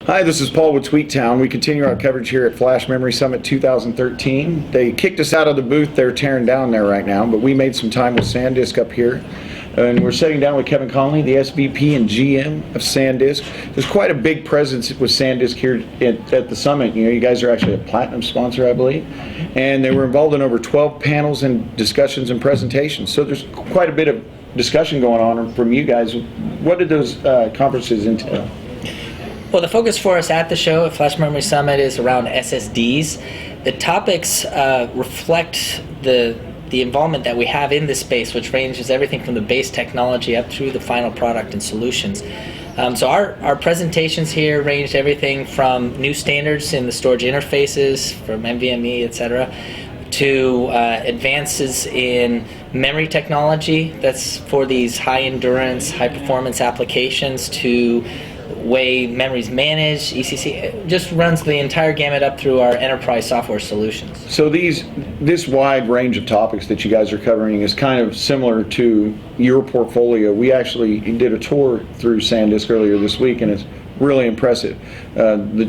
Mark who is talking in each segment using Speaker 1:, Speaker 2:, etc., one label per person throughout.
Speaker 1: Hi, this is Paul with Tweetown. We continue our coverage here at Flash Memory Summit 2013. They kicked us out of the booth. They're tearing down there right now, but we made some time with SanDisk up here. And we're sitting down with Kevin Conley, the SVP and GM of SanDisk. There's quite a big presence with SanDisk here at the summit. You know, you guys are actually a platinum sponsor, I believe. And they were involved in over 12 panels and discussions and presentations. So there's quite a bit of discussion going on from you guys. What did those conferences entail?
Speaker 2: Well, the focus for us at the show at Flash Memory Summit is around SSDs. The topics reflect the involvement that we have in this space, which ranges everything from the base technology up through the final product and solutions. So our presentations here ranged everything from new standards in the storage interfaces, from NVMe, etc., to advances in memory technology that's for these high endurance, high performance applications, to way memory's managed, ECC, just runs the entire gamut up through our enterprise software solutions.
Speaker 1: So this wide range of topics that you guys are covering is kind of similar to your portfolio. We actually did a tour through SanDisk earlier this week, and it's really impressive.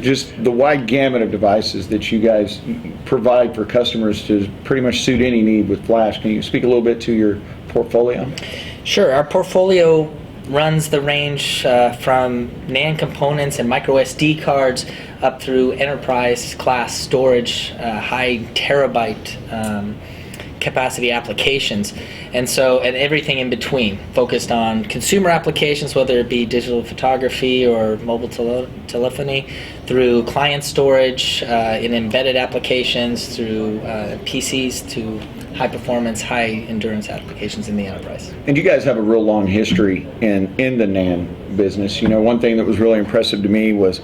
Speaker 1: Just the wide gamut of devices that you guys provide for customers to pretty much suit any need with Flash. Can you speak a little bit to your portfolio?
Speaker 2: Sure. Our portfolio runs the range from NAND components and micro SD cards up through enterprise class storage, high terabyte capacity applications, and everything in between, focused on consumer applications, whether it be digital photography or mobile telephony, through client storage in embedded applications, through PCs, to high performance, high endurance applications in the enterprise.
Speaker 1: And you guys have a real long history in the NAND business. You know, one thing that was really impressive to me was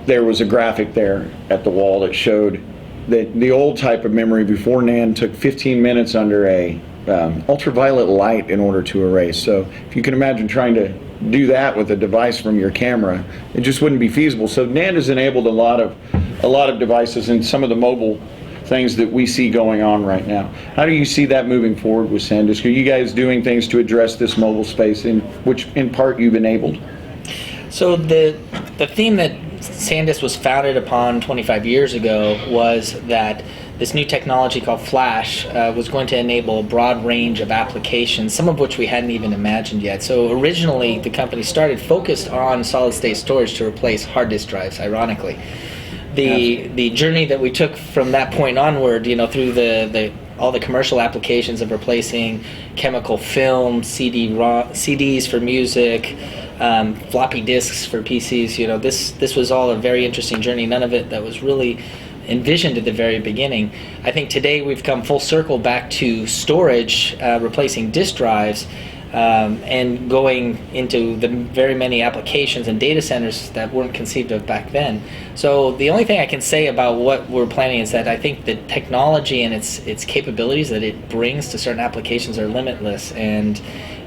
Speaker 1: there was a graphic there at the wall that showed that the old type of memory before NAND took 15 minutes under a ultraviolet light in order to erase. So if you can imagine trying to do that with a device from your camera, it just wouldn't be feasible. So NAND has enabled a lot of devices and some of the mobile things that we see going on right now. How do you see that moving forward with SanDisk? Are you guys doing things to address this mobile space, in which in part you've enabled?
Speaker 2: So the theme that SanDisk was founded upon 25 years ago was that this new technology called Flash was going to enable a broad range of applications, some of which we hadn't even imagined yet. So originally the company started focused on solid state storage to replace hard disk drives, ironically. The journey that we took from that point onward, you know, through all the commercial applications of replacing chemical film, CDs for music, floppy disks for PCs, you know, this was all a very interesting journey. None of it that was really envisioned at the very beginning. I think today we've come full circle back to storage, replacing disk drives, and going into the very many applications and data centers that weren't conceived of back then. So the only thing I can say about what we're planning is that I think the technology and its capabilities that it brings to certain applications are limitless, and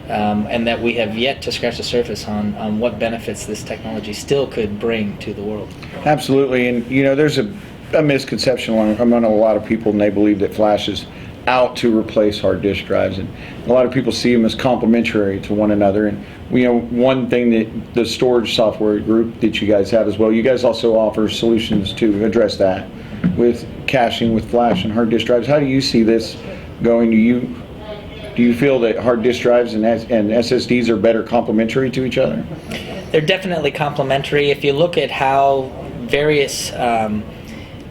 Speaker 2: that we have yet to scratch the surface on what benefits this technology still could bring to the world.
Speaker 1: Absolutely, and you know, there's a misconception among a lot of people, and they believe that Flash is out to replace hard disk drives, and a lot of people see them as complementary to one another. And you know, one thing that the storage software group that you guys have as well, you guys also offer solutions to address that with caching with Flash and hard disk drives. How do you see this going? Do you feel that hard disk drives and SSDs are better complementary to each other?
Speaker 2: They're definitely complementary. If you look at how various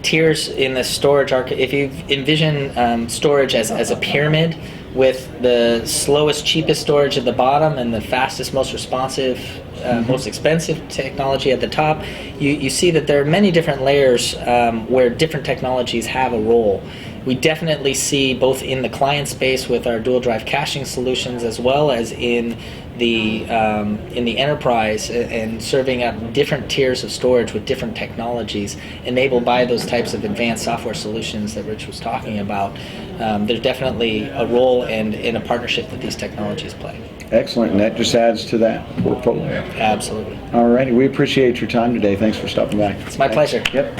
Speaker 2: tiers in the storage if you envision storage as a pyramid, with the slowest, cheapest storage at the bottom and the fastest, most responsive, most expensive technology at the top, you see that there are many different layers where different technologies have a role. We definitely see both in the client space with our dual drive caching solutions, as well as in the enterprise, and serving up different tiers of storage with different technologies enabled by those types of advanced software solutions that Rich was talking about. There's definitely a role and in a partnership that these technologies play.
Speaker 1: Excellent, and that just adds to that portfolio.
Speaker 2: Absolutely.
Speaker 1: All righty, we appreciate your time today. Thanks for stopping by.
Speaker 2: It's my pleasure.
Speaker 1: Yep.